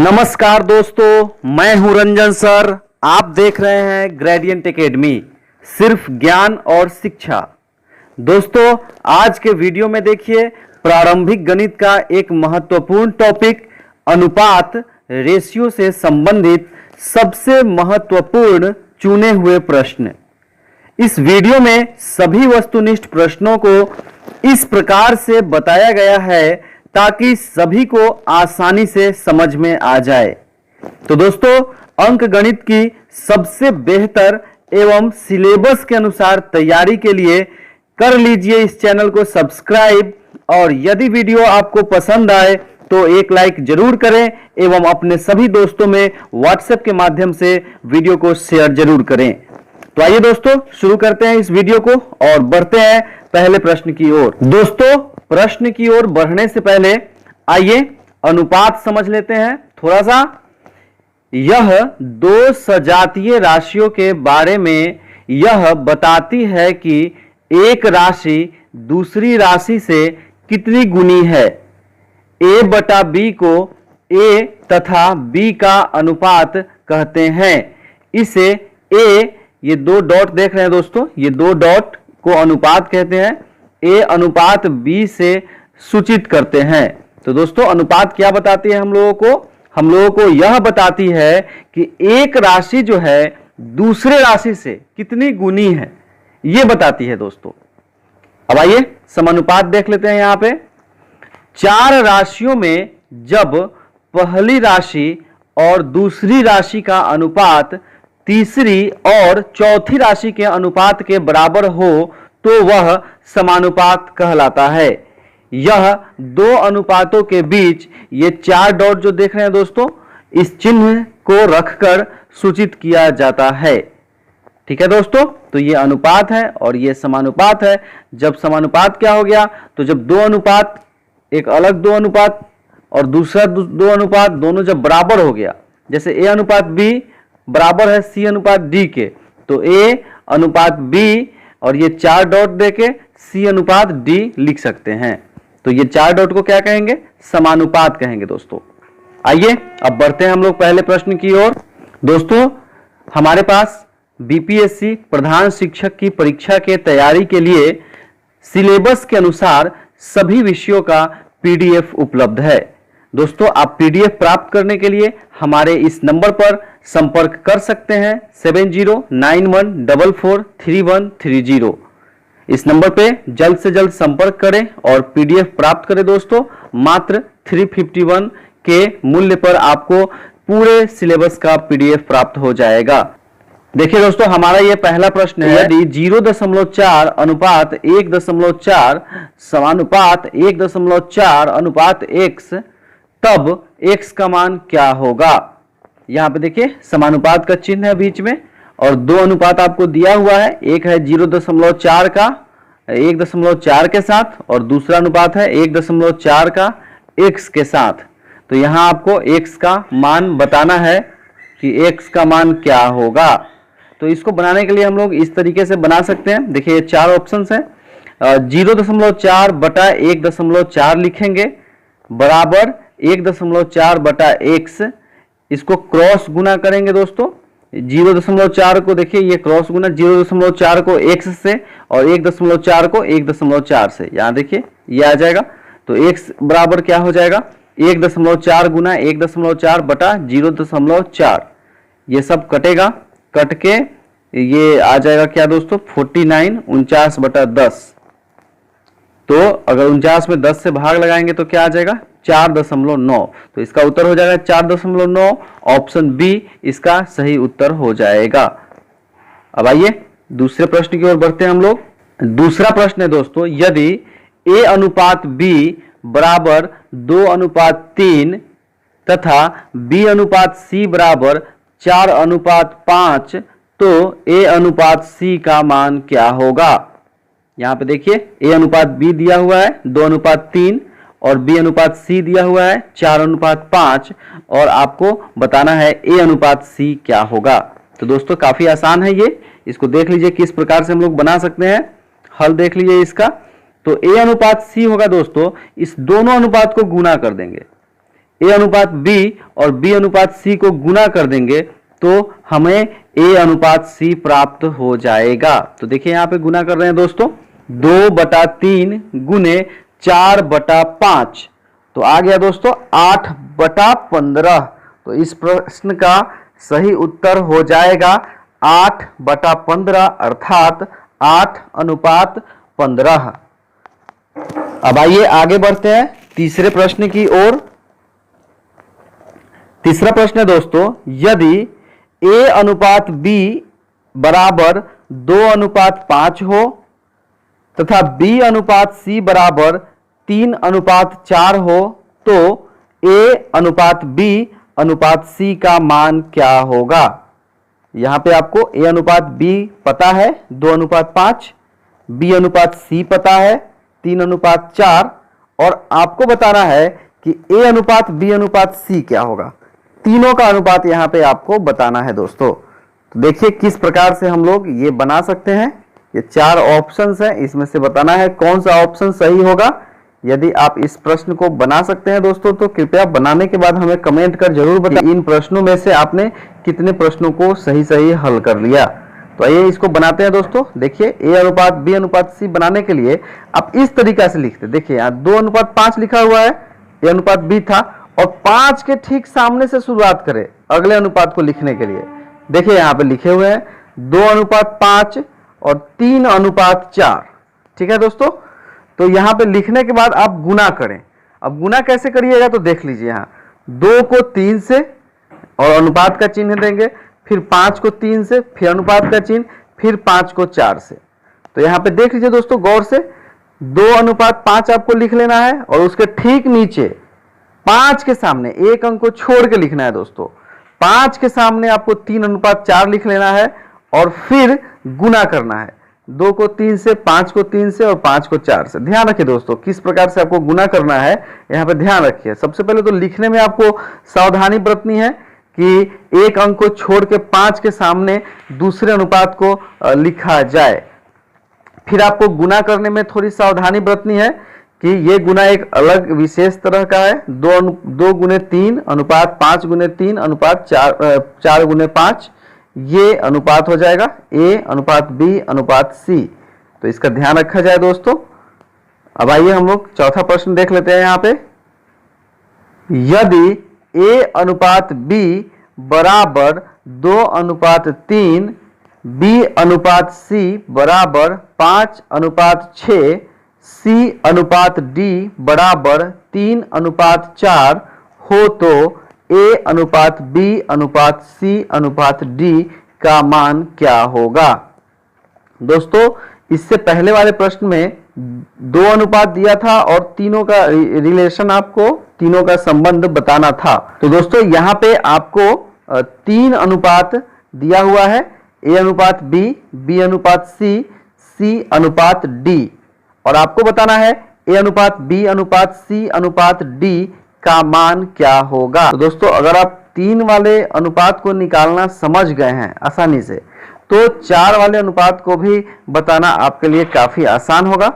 नमस्कार दोस्तों, मैं हूं रंजन सर। आप देख रहे हैं ग्रेडियंट एकेडमी, सिर्फ ज्ञान और शिक्षा। दोस्तों, आज के वीडियो में देखिए प्रारंभिक गणित का एक महत्वपूर्ण टॉपिक अनुपात रेशियो से संबंधित सबसे महत्वपूर्ण चुने हुए प्रश्न। इस वीडियो में सभी वस्तुनिष्ठ प्रश्नों को इस प्रकार से बताया गया है ताकि सभी को आसानी से समझ में आ जाए। तो दोस्तों, अंक गणित की सबसे बेहतर एवं सिलेबस के अनुसार तैयारी के लिए कर लीजिए इस चैनल को सब्सक्राइब, और यदि वीडियो आपको पसंद आए तो एक लाइक जरूर करें एवं अपने सभी दोस्तों में व्हाट्सएप के माध्यम से वीडियो को शेयर जरूर करें। तो आइए दोस्तों, शुरू करते हैं इस वीडियो को और बढ़ते हैं पहले प्रश्न की ओर। दोस्तों, प्रश्न की ओर बढ़ने से पहले आइए अनुपात समझ लेते हैं थोड़ा सा। यह दो सजातीय राशियों के बारे में यह बताती है कि एक राशि दूसरी राशि से कितनी गुनी है। a बटा b को a तथा b का अनुपात कहते हैं। इसे a, ये दो डॉट देख रहे हैं दोस्तों, ये दो डॉट को अनुपात कहते हैं। a अनुपात b से सूचित करते हैं। तो दोस्तों, अनुपात क्या बताती है हम लोगों को यह बताती है कि एक राशि जो है दूसरे राशि से कितनी गुनी है, यह बताती है दोस्तों। अब आइए समानुपात देख लेते हैं। यहां पे चार राशियों में जब पहली राशि और दूसरी राशि का अनुपात तीसरी और चौथी राशि के अनुपात के बराबर हो तो वह समानुपात कहलाता है। यह दो अनुपातों के बीच ये चार डॉट जो देख रहे हैं दोस्तों, इस चिन्ह को रखकर सूचित किया जाता है। ठीक है दोस्तों, तो ये अनुपात है और ये समानुपात है। जब समानुपात क्या हो गया, तो जब दो अनुपात, एक अलग दो अनुपात और दूसरा दो अनुपात, दोनों जब बराबर हो गया, जैसे a अनुपात b बराबर है c अनुपात d के, तो a अनुपात b और ये चार डॉट देके c अनुपात d लिख सकते हैं। तो ये चार डॉट को क्या कहेंगे, समानुपात कहेंगे दोस्तों। आइए अब बढ़ते हैं हम लोग पहले प्रश्न की ओर। दोस्तों, हमारे पास बीपीएससी प्रधान शिक्षक की परीक्षा के तैयारी के लिए सिलेबस के अनुसार सभी विषयों का पीडीएफ उपलब्ध है। दोस्तों, आप पीडीएफ प्राप्त करने के लिए हमारे इस नंबर पर संपर्क कर सकते हैं 7091443130। इस नंबर पे जल्द से जल्द संपर्क करें और पीडीएफ प्राप्त करें दोस्तों। मात्र 351 के मूल्य पर आपको पूरे सिलेबस का पीडीएफ प्राप्त हो जाएगा। देखिए दोस्तों, हमारा ये पहला प्रश्न है, यदि 0.4 अनुपात 1.4 समानुपात 1.4 अनुपात x, तब x का मान क्या होगा। यहां पे देखिए समानुपात का चिन्ह है बीच में और दो अनुपात आपको दिया हुआ है। एक है 0.4 का 1.4 के साथ और दूसरा अनुपात है 1.4 का x के साथ। तो यहां आपको x का मान बताना है कि x का मान क्या होगा। तो इसको बनाने के लिए हम लोग इस तरीके से बना सकते हैं। देखिए, चार ऑप्शंस हैं। 0.4 बटा 1.4 लिखेंगे बराबर 1.4 बटा x। इसको क्रॉस गुना करेंगे दोस्तों। 0.4 को देखिए, ये क्रॉस गुना 0.4 को x से और 1.4 को 1.4 से, यहां देखिए ये आ जाएगा। तो x बराबर क्या हो जाएगा, 1.4 गुना 1.4 बटा 0.4। ये सब कटेगा, कट के ये आ जाएगा क्या दोस्तों, 49 49 बटा 10। तो अगर 49 में 10 से भाग लगाएंगे तो क्या आ जाएगा, 4.9। तो इसका उत्तर हो जाएगा 4.9। ऑप्शन बी इसका सही उत्तर हो जाएगा। अब आइए दूसरे प्रश्न की ओर बढ़ते हैं हम लोग। दूसरा प्रश्न है दोस्तों, यदि a अनुपात b बराबर 2:3 तथा b अनुपात c बराबर 4:5, तो a अनुपात c का मान क्या होगा। यहां पे देखिए, a अनुपात b दिया हुआ है 2:3 और b अनुपात c दिया हुआ है 4:5 और आपको बताना है a अनुपात c क्या होगा। तो दोस्तों, काफी आसान है ये। इसको देख लीजिए किस प्रकार से हम लोग बना सकते हैं। हल देख लीजिए इसका। तो a अनुपात c होगा दोस्तों, इस दोनों अनुपात को गुना कर देंगे। ए अनुपात बी और बी अनुपात सी को गुना कर देंगे तो हमें ए अनुपात सी प्राप्त हो जाएगा। तो देखिए यहां पे गुना कर रहे हैं दोस्तों, 2/3 गुने 4/5, तो आ गया दोस्तों 8/15। तो इस प्रश्न का सही उत्तर हो जाएगा 8/15 अर्थात 8:15। अब आइए आगे बढ़ते हैं तीसरे प्रश्न की ओर। तीसरा प्रश्न है दोस्तों, यदि ए अनुपात बी बराबर 2:5 हो तथा बी अनुपात सी बराबर 3:4 हो तो ए अनुपात बी अनुपात सी का मान क्या होगा। यहां पे आपको ए अनुपात बी पता है 2:5, बी अनुपात सी पता है 3:4 और आपको बताना है कि ए अनुपात बी अनुपात सी क्या होगा। तीनों का अनुपात यहां पे आपको बताना है दोस्तों। तो देखिए किस प्रकार से हम लोग ये बना सकते हैं। ये 4 ऑप्शंस हैं, इसमें से बताना है कौन सा ऑप्शन सही होगा। यदि आप इस प्रश्न को बना सकते हैं दोस्तों तो कृपया बनाने के बाद हमें कमेंट कर जरूर बताएं इन प्रश्नों में से आपने कितने प्रश्नों को सही हल कर लिया। तो आइए इसको बनाते हैं दोस्तों। देखिए ए अनुपात बी अनुपात सी बनाने के लिए आप इस तरीका से लिखते, देखिए यहाँ 2:5 लिखा हुआ है, ए अनुपात बी था और 5 के ठीक सामने से शुरुआत करें अगले अनुपात को लिखने के लिए। देखिए यहाँ पे लिखे हुए हैं 2:5 और 3:4। ठीक है दोस्तों, तो यहाँ पे लिखने के बाद आप गुना करें। अब गुना कैसे करिएगा तो देख लीजिए, यहाँ 2 को 3 से और अनुपात का चिन्ह देंगे, फिर 5 को 3 से, फिर अनुपात का चिन्ह, फिर 5 को 4 से। तो यहाँ पे देख लीजिए दोस्तों गौर से, 2:5 आपको लिख लेना है और उसके ठीक नीचे 5 के सामने एक अंक को छोड़ के लिखना है दोस्तों। 5 के सामने आपको 3:4 लिख लेना है और फिर गुना करना है, 2 को 3 से, 5 को 3 से और 5 को 4 से। ध्यान रखिए दोस्तों किस प्रकार से आपको गुना करना है, यहाँ पे ध्यान रखिए। सबसे पहले तो लिखने में आपको सावधानी बरतनी है कि एक अंक को छोड़ के 5 के सामने दूसरे अनुपात को लिखा जाए। फिर आपको गुना करने में थोड़ी सावधानी बरतनी है कि ये गुना एक अलग विशेष तरह का है। 2 गुने 3 अनुपात 5 गुने 3 अनुपात 4 गुने 5, ये अनुपात हो जाएगा ए अनुपात बी अनुपात सी। तो इसका ध्यान रखा जाए दोस्तों। अब आइए हम लोग चौथा प्रश्न देख लेते हैं। यहाँ पे यदि ए अनुपात बी बराबर 2:3, बी अनुपात सी बराबर 5:6, सी अनुपात डी बराबर 3:4 हो तो ए अनुपात बी अनुपात सी अनुपात डी का मान क्या होगा। दोस्तों इससे पहले वाले प्रश्न में 2 अनुपात दिया था और तीनों का रिलेशन, आपको तीनों का संबंध बताना था। तो दोस्तों यहाँ पे आपको 3 अनुपात दिया हुआ है, ए अनुपात बी, बी अनुपात सी, सी अनुपात डी, और आपको बताना है ए अनुपात बी अनुपात सी अनुपात डी का मान क्या होगा। तो दोस्तों अगर आप 3 वाले अनुपात को निकालना समझ गए हैं आसानी से तो 4 वाले अनुपात को भी बताना आपके लिए काफी आसान होगा।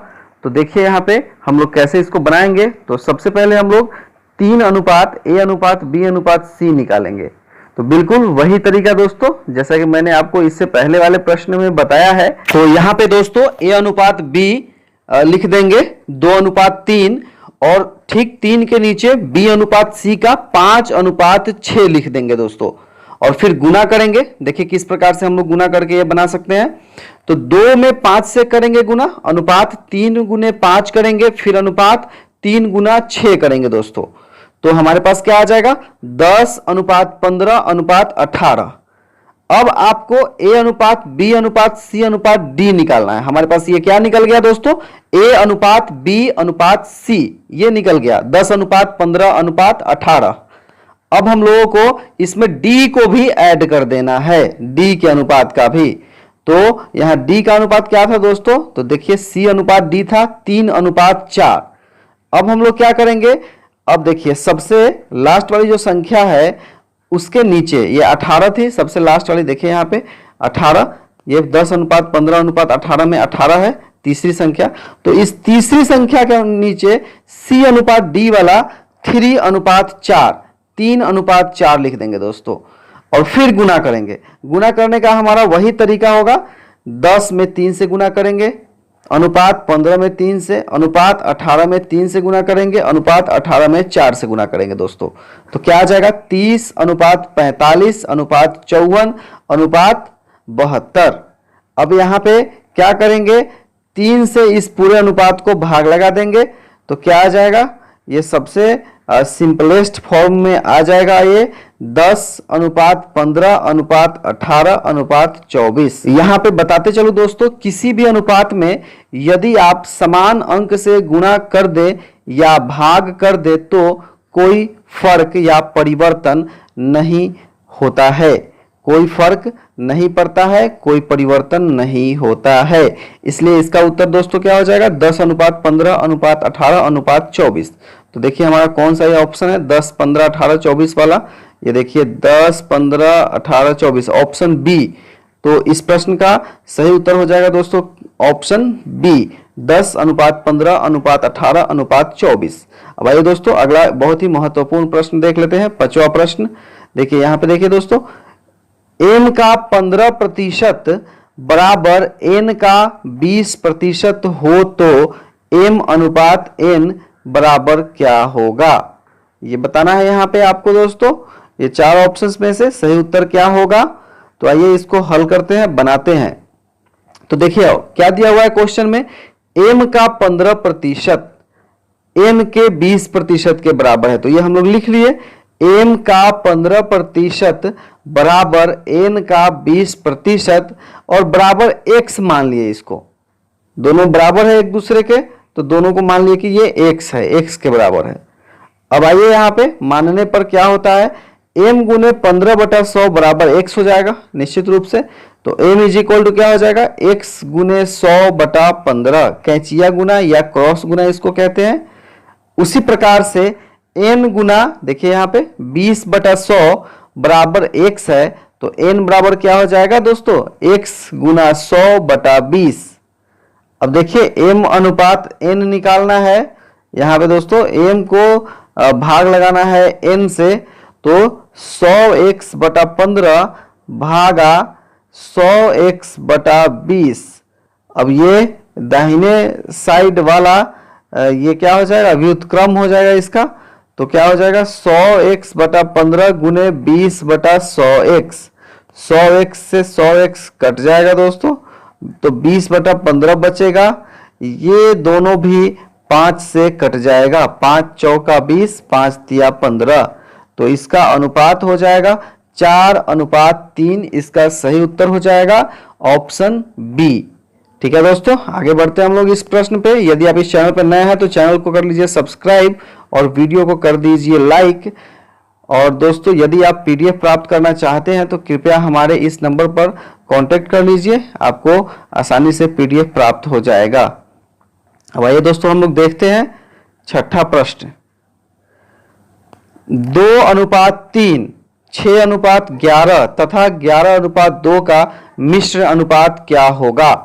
तो देखिए यहाँ पे हम लोग कैसे इसको बनाएंगे। तो सबसे पहले हम लोग 3 अनुपात ए अनुपात बी अनुपात सी निकालेंगे। तो बिल्कुल वही तरीका दोस्तों जैसा कि मैंने आपको इससे पहले वाले प्रश्न में बताया है। तो यहाँ पे दोस्तों ए अनुपात बी लिख देंगे 2:3 और ठीक 3 के नीचे बी अनुपात सी का 5:6 लिख देंगे दोस्तों, और फिर गुना करेंगे। देखिए किस प्रकार से हम लोग गुना करके ये बना सकते हैं। तो 2 में 5 से करेंगे गुना, अनुपात 3 गुने 5 करेंगे, फिर अनुपात 3 गुना 6 करेंगे दोस्तों। तो हमारे पास क्या आ जाएगा 10:15:18। अब आपको ए अनुपात बी अनुपात सी अनुपात डी निकालना है। हमारे पास ये क्या निकल गया दोस्तों, ए अनुपात बी अनुपात सी, ये निकल गया 10:15:18। अब हम लोगों को इसमें डी को भी ऐड कर देना है, डी के अनुपात का भी। तो यहां डी का अनुपात क्या था दोस्तों, तो देखिए सी अनुपात डी था 3:4। अब हम लोग क्या करेंगे, अब देखिए सबसे लास्ट वाली जो संख्या है उसके नीचे ये 18 थी, सबसे लास्ट वाली देखिए यहाँ पे 18, ये 10:15:18 में 18 है तीसरी संख्या। तो इस तीसरी संख्या के नीचे सी अनुपात डी वाला 3:4, 3:4 लिख देंगे दोस्तों और फिर गुना करेंगे। गुना करने का हमारा वही तरीका होगा, 10 में 3 से गुना करेंगे, अनुपात 15 में 3 से, अनुपात 18 में 3 से गुना करेंगे, अनुपात 18 में 4 से गुना करेंगे दोस्तों। तो क्या आ जाएगा 30:45, अनुपात 54, अनुपात 72। अब यहाँ पे क्या करेंगे, 3 से इस पूरे अनुपात को भाग लगा देंगे तो क्या आ जाएगा, ये सबसे सिंपलेस्ट फॉर्म में आ जाएगा ये 10:15:18:24। यहाँ पे बताते चलो दोस्तों, किसी भी अनुपात में यदि आप समान अंक से गुणा कर दे या भाग कर दे तो कोई फर्क या परिवर्तन नहीं होता है, कोई फर्क नहीं पड़ता है, कोई परिवर्तन नहीं होता है। इसलिए इसका उत्तर दोस्तों क्या हो जाएगा, 10:15:18:24। तो देखिए हमारा कौन सा ये ऑप्शन है, 10:15:18:24 वाला, ये देखिए 10:15:18:24 ऑप्शन बी। तो इस प्रश्न का सही उत्तर हो जाएगा दोस्तों ऑप्शन बी, 10:15:18:24। अब आइए दोस्तों अगला बहुत ही महत्वपूर्ण प्रश्न देख लेते हैं, 5वां प्रश्न। देखिए यहाँ पे देखिए दोस्तों, n का 15% बराबर n का 20% हो तो m/n बराबर क्या होगा, ये बताना है यहाँ पे आपको दोस्तों। ये 4 ऑप्शंस में से सही उत्तर क्या होगा, तो आइए इसको हल करते हैं, बनाते हैं। तो देखिए क्या दिया हुआ है क्वेश्चन में, m का 15% n के 20% के बराबर है, तो ये हम लोग लिख लिए, m का 15% बराबर n का 20% और बराबर x मान लिए, इसको दोनों बराबर है एक दूसरे के, तो दोनों को मान लिए कि ये x है, x के बराबर है। अब आइए यहाँ पे मानने पर क्या होता है, m गुने 15/100 बराबर x हो जाएगा निश्चित रूप से। तो m इज इक्वल टू क्या हो जाएगा, x गुने 100/15, कैंचिया गुना या क्रॉस गुना इसको कहते हैं। उसी प्रकार से n गुना, देखिए यहाँ पे 20/100 बराबर x है, तो n बराबर क्या हो जाएगा दोस्तों, x गुना 100/20। अब देखिए m अनुपात n निकालना है, यहाँ पे दोस्तों m को भाग लगाना है n से, तो 100x/15 भागा 100x/20। अब ये दाहिने साइड वाला ये क्या हो जाएगा, व्युत्क्रम हो जाएगा इसका, तो क्या हो जाएगा 100x/15 गुने 20/100x, 100x से 100x कट जाएगा दोस्तों, तो 20/15 बचेगा। ये दोनों भी 5 से कट जाएगा, 5 चौका 20, 5 तिया 15, तो इसका अनुपात हो जाएगा 4:3। इसका सही उत्तर हो जाएगा ऑप्शन बी। ठीक है दोस्तों, आगे बढ़ते हैं हम लोग इस प्रश्न पे। यदि आप इस चैनल पर नए हैं तो चैनल को कर लीजिए सब्सक्राइब और वीडियो को कर दीजिए लाइक। और दोस्तों यदि आप पीडीएफ प्राप्त करना चाहते हैं तो कृपया हमारे इस नंबर पर कांटेक्ट कर लीजिए, आपको आसानी से पीडीएफ प्राप्त हो जाएगा। अब आइए दोस्तों हम लोग देखते हैं 6ठा प्रश्न, 2:3, 6:11 तथा 11:2 का मिश्र अनुपात क्या होगा।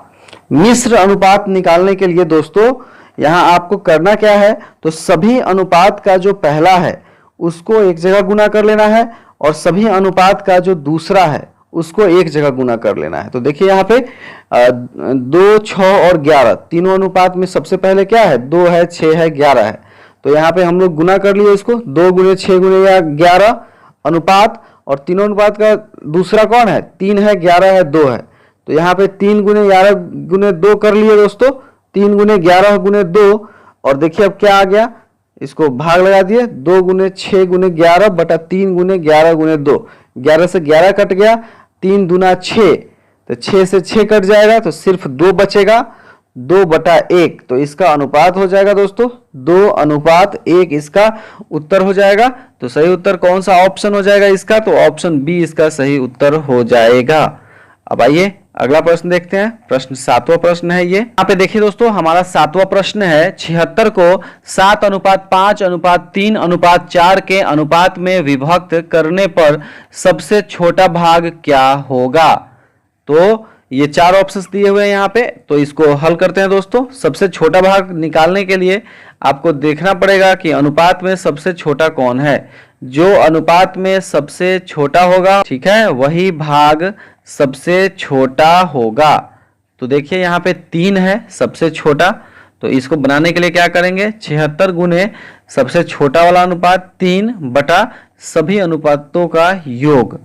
मिश्र अनुपात निकालने के लिए दोस्तों यहां आपको करना क्या है, तो सभी अनुपात का जो पहला है उसको एक जगह गुना कर लेना है और सभी अनुपात का जो दूसरा है उसको एक जगह गुना कर लेना है। तो देखिए यहाँ पे 2, 6 और 11 तीनों अनुपात में सबसे पहले क्या है, 2 है, 6 है, 11 है। तो यहाँ पे हम लोग गुना कर लिए इसको, 2 गुने 6 गुने 11 अनुपात, और तीनों अनुपात का दूसरा कौन है, 3 है, 11 है, 2 है। तो यहाँ पे 3 गुने 11 गुने 2 कर लिए दोस्तों, 3 गुने 11 गुने 2, और देखिए अब क्या आ गया, इसको भाग लगा दिए, 2 गुने 6 गुने 11 बटा 3 गुने 11 गुने 2, 11 से 11 कट गया, 3 दूना 6, तो 6 से 6 कट जाएगा, तो सिर्फ 2 बचेगा, 2/1। तो इसका अनुपात हो जाएगा दोस्तों 2:1, इसका उत्तर हो जाएगा। तो सही उत्तर कौन सा ऑप्शन हो जाएगा इसका, तो ऑप्शन बी इसका सही उत्तर हो जाएगा। अब आइए अगला प्रश्न देखते हैं, प्रश्न 7वां प्रश्न है ये। यहाँ पे देखिए दोस्तों हमारा 7वां प्रश्न है, 76 को 7:5:3:4 के अनुपात में विभक्त करने पर सबसे छोटा भाग क्या होगा। तो ये 4 ऑप्शंस दिए हुए हैं यहाँ पे, तो इसको हल करते हैं दोस्तों। सबसे छोटा भाग निकालने के लिए आपको देखना पड़ेगा कि अनुपात में सबसे छोटा कौन है। जो अनुपात में सबसे छोटा होगा, ठीक है, वही भाग सबसे छोटा होगा। तो देखिए यहाँ पे 3 है सबसे छोटा, तो इसको बनाने के लिए क्या करेंगे, 76 गुने सबसे छोटा वाला अनुपात 3 बटा सभी अनुपातों का योग।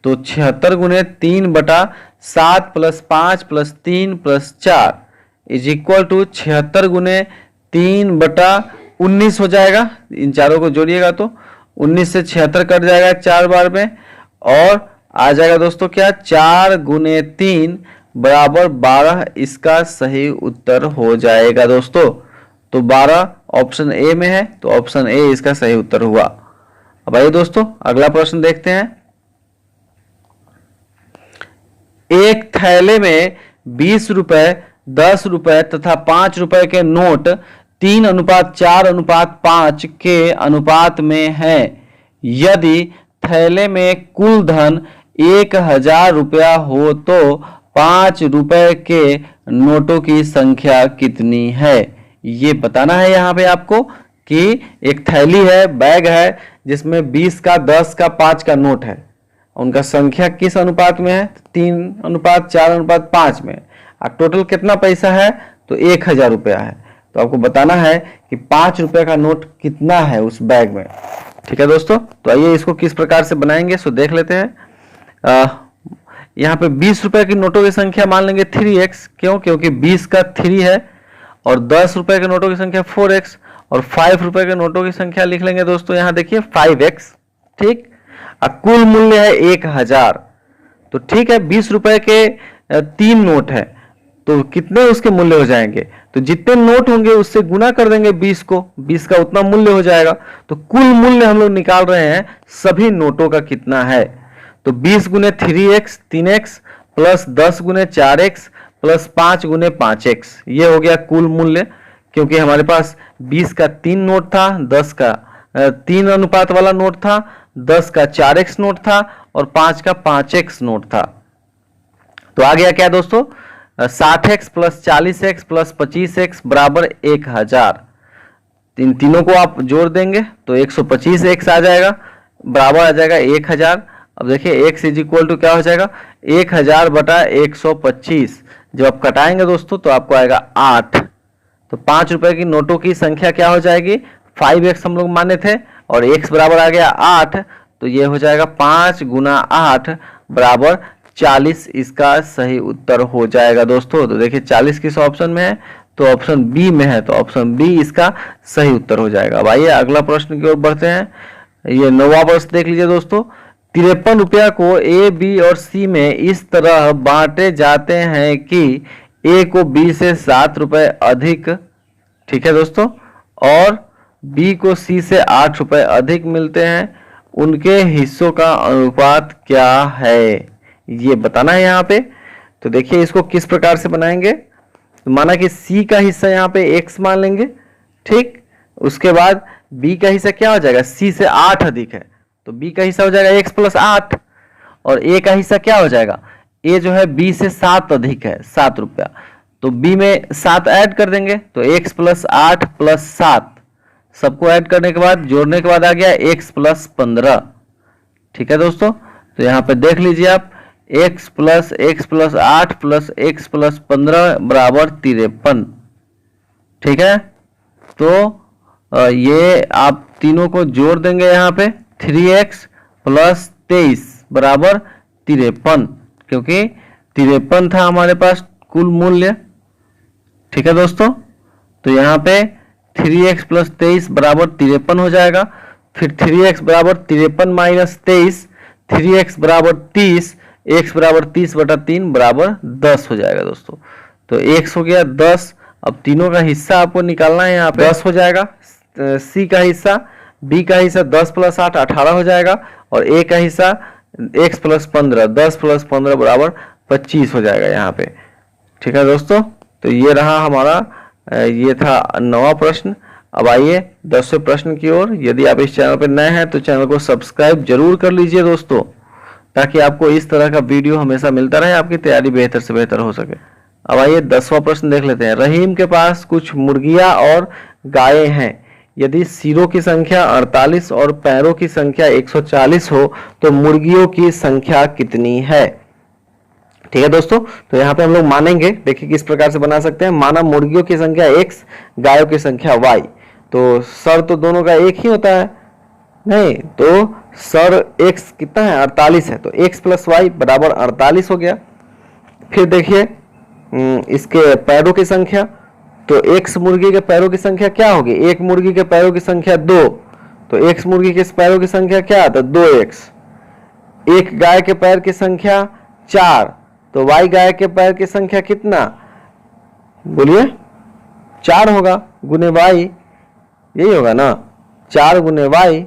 तो 76 गुने 3 बटा 7 plus 5 plus 3 plus 4 is equal to 76 गुने 3 बटा 19 हो जाएगा। इन चारों को जोड़िएगा तो 19 से 76 कट जाएगा 4 बार में, और आ जाएगा दोस्तों क्या, 4 गुने 3 बराबर 12। इसका सही उत्तर हो जाएगा दोस्तों। तो 12 ऑप्शन ए में है, तो ऑप्शन ए इसका सही उत्तर हुआ। अब आइए दोस्तों अगला प्रश्न देखते हैं। एक थैले में 20 रुपए, 10 रुपए तथा 5 रुपए के नोट 3:4:5 के अनुपात में है। यदि थैले में कुल धन 1000 रुपया हो तो 5 रुपए के नोटों की संख्या कितनी है। ये बताना है यहाँ पे आपको कि एक थैली है, बैग है, जिसमें 20 का, 10 का, 5 का नोट है। उनका संख्या किस अनुपात में है, 3:4:5 में। और टोटल कितना पैसा है, तो 1000 रुपया है। तो आपको बताना है कि 5 रुपए का नोट कितना है उस बैग में। ठीक है दोस्तों, तो आइए इसको किस प्रकार से बनाएंगे सो देख लेते हैं। यहाँ पे 20 रुपए की नोटों की संख्या मान लेंगे 3x। क्यों, क्योंकि 20 का 3 है, और 10 रुपए के नोटों की संख्या 4x, और 5 रुपए के नोटों की संख्या लिख लेंगे दोस्तों यहाँ देखिए 5x। ठीक, कुल मूल्य है 1000। तो ठीक है, 20 रुपए के 3 नोट है, तो कितने उसके मूल्य हो जाएंगे, तो जितने नोट होंगे उससे गुना कर देंगे 20 को, 20 का उतना मूल्य हो जाएगा। तो कुल मूल्य हम लोग निकाल रहे हैं सभी नोटों का कितना है। तो 20 गुने 3x 3x प्लस 10 गुने 4x प्लस 5 गुने 5x, ये हो गया कुल मूल्य। क्योंकि हमारे पास 20 का 3 नोट था, 10 का 3 अनुपात वाला नोट था, 10 का 4x नोट था, और 5 का 5x नोट था। तो आ गया क्या दोस्तों, 60x plus 40x plus 25x बराबर 1000। इन तीनों को आप जोड़ देंगे तो 125x आ जाएगा, बराबर आ जाएगा 1000। अब देखिए x इज इक्वल टू क्या हो जाएगा, 1000 बटा 125। जब आप कटाएंगे दोस्तों तो आपको आएगा 8। तो 5 रुपए की नोटों की संख्या क्या हो जाएगी, 5x हम लोग माने थे, और x बराबर आ गया 8। तो ये हो जाएगा 5 गुना 8 बराबर 40। इसका सही उत्तर हो जाएगा दोस्तों। तो देखिए 40 किस ऑप्शन में है, तो ऑप्शन बी में है, तो ऑप्शन बी इसका सही उत्तर हो जाएगा। अब आइए अगला प्रश्न की ओर बढ़ते हैं। ये 9वां प्रश्न देख लीजिए दोस्तों। 53 रुपया को ए, बी और सी में इस तरह बांटे जाते हैं कि ए को बी से 7 रुपए अधिक, ठीक है दोस्तों, और बी को सी से 8 रुपए अधिक मिलते हैं। उनके हिस्सों का अनुपात क्या है, ये बताना है यहाँ पे। तो देखिए इसको किस प्रकार से बनाएंगे। तो माना कि सी का हिस्सा यहाँ पे x मान लेंगे, ठीक। उसके बाद b का हिस्सा क्या हो जाएगा, c से 8 अधिक है, तो b का हिस्सा हो जाएगा x प्लस 8, और a का हिस्सा क्या हो जाएगा, a जो है b से 7 अधिक है, 7 रुपया, तो b में 7 ऐड कर देंगे, तो x प्लस 8 प्लस 7 सबको ऐड करने के बाद जोड़ने के बाद आ गया x प्लस 15। ठीक है दोस्तों, तो यहाँ पे देख लीजिए आप, x plus 8 plus x plus 15 बराबर 53। ठीक है, तो ये आप तीनों को जोड़ देंगे यहाँ पे, 3x प्लस 23 बराबर 53, क्योंकि 53 था हमारे पास कुल मूल्य। ठीक है दोस्तों, तो यहाँ पे 3x प्लस 23 बराबर 53 हो जाएगा। फिर 3x बराबर 53 माइनस 23, 3x बराबर 30, x बराबर 30 बटा 3 बराबर 10 हो जाएगा दोस्तों। तो x हो गया 10। अब तीनों का हिस्सा आपको निकालना है, यहाँ पे 10 हो जाएगा, c का हिस्सा, b का हिस्सा 10 प्लस 8 18 हो जाएगा, और a का हिस्सा x प्लस 15, 10 प्लस 15 बराबर 25 हो जाएगा यहाँ पे। ठीक है दोस्तों, तो ये रहा हमारा, ये था 9वां प्रश्न। अब आइए 10वें प्रश्न की ओर। यदि आप इस चैनल पर नए हैं तो चैनल को सब्सक्राइब जरूर कर लीजिए दोस्तों, ताकि आपको इस तरह का वीडियो हमेशा मिलता रहे, आपकी तैयारी बेहतर से बेहतर हो सके। अब आइए 10वां प्रश्न देख लेते हैं। रहीम के पास कुछ मुर्गियां और गायें हैं। यदि सिरों की संख्या 48 और पैरों की संख्या 140 हो तो मुर्गियों की संख्या कितनी है? ठीक है दोस्तों, तो यहाँ पे हम लोग मानेंगे, देखिए किस प्रकार से बना सकते हैं। माना मुर्गियों की संख्या x, गायों की संख्या y, तो सर तो दोनों का एक ही होता है, नहीं तो सर x कितना है 48 है, तो x प्लस वाई बराबर 48 हो गया। फिर देखिए इसके पैरों की संख्या, तो x मुर्गी के पैरों की संख्या क्या होगी? एक मुर्गी के पैरों की संख्या 2, तो x मुर्गी के पैरों की संख्या क्या? तो 2x। एक गाय के पैर की संख्या 4, तो y गाय के पैर की संख्या कितना? बोलिए 4 होगा गुने y, यही होगा ना, 4 गुने y।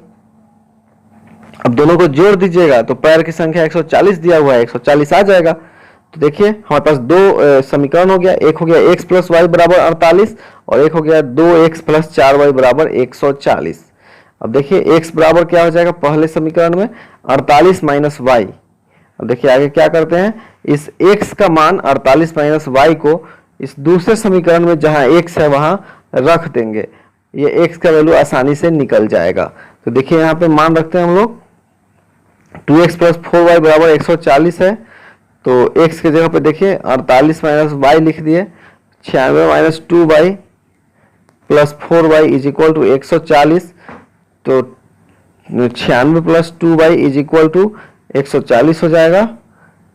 अब दोनों को जोड़ दीजिएगा तो पैर की संख्या 140 दिया हुआ है, 140 आ जाएगा। तो देखिए हमारे पास दो समीकरण हो गया, एक हो गया x प्लस वाई बराबर 48 और एक हो गया 2x प्लस 4y बराबर 140। अब देखिए x बराबर क्या हो जाएगा पहले समीकरण में 48 माइनस वाई। अब देखिए आगे क्या करते हैं, इस x का मान 48 माइनस वाई को इस दूसरे समीकरण में जहां x है वहां रख देंगे, ये x का वैल्यू आसानी से निकल जाएगा। तो देखिए यहाँ पे मान रखते हैं हम लोग 2x प्लस 4y बराबर 140 है, तो x के जगह पे देखिए 48 माइनस वाई लिख दिए, 96 minus 2y plus 4y is equal to 140, तो 96 plus 2y is equal to 140 हो जाएगा।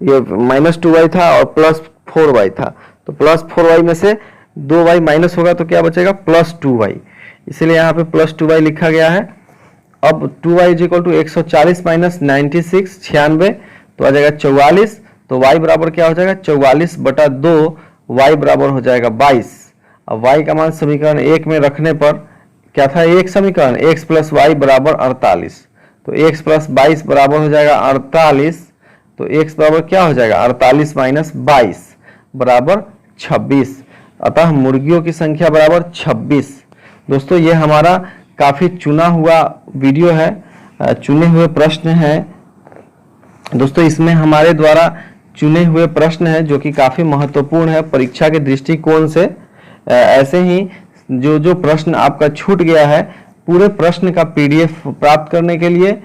ये माइनस 2y था और प्लस 4y था, तो प्लस 4y में से 2y माइनस होगा तो क्या बचेगा? प्लस 2y, इसलिए यहाँ पे प्लस 2y लिखा गया है। अब 2y is equal to 140 minus 96 96, तो आ जाएगा 44, तो y बराबर क्या हो जाएगा? 44 बटा 2, y बराबर हो जाएगा 22। अब y का मान समीकरण 1 में रखने पर क्या था? एक समीकरण x प्लस वाई बराबर 48, तो x प्लस 22 बराबर हो जाएगा 48, तो x बराबर क्या हो जाएगा? 48 माइनस 22 बराबर 26, अतः मुर्गियों की संख्या बराबर 26। दोस्तों ये हमारा काफी चुना हुआ वीडियो है, चुने हुए प्रश्न हैं दोस्तों, इसमें हमारे द्वारा चुने हुए प्रश्न हैं जो कि काफी महत्वपूर्ण है परीक्षा के दृष्टिकोण से। ऐसे ही जो प्रश्न आपका छूट गया है, पूरे प्रश्न का PDF प्राप्त करने के लिए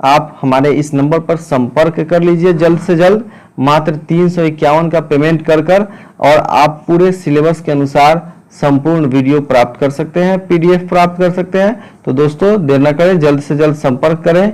आप हमारे इस नंबर पर संपर्क कर लीजिए जल्द से जल्द। मात्र 351 का पेमेंट कर और आप पूरे सिलेबस के अनुसार संपूर्ण वीडियो प्राप्त कर सकते हैं, PDF प्राप्त कर सकते हैं। तो दोस्तों देर न करें, जल्द से जल्द संपर्क करें।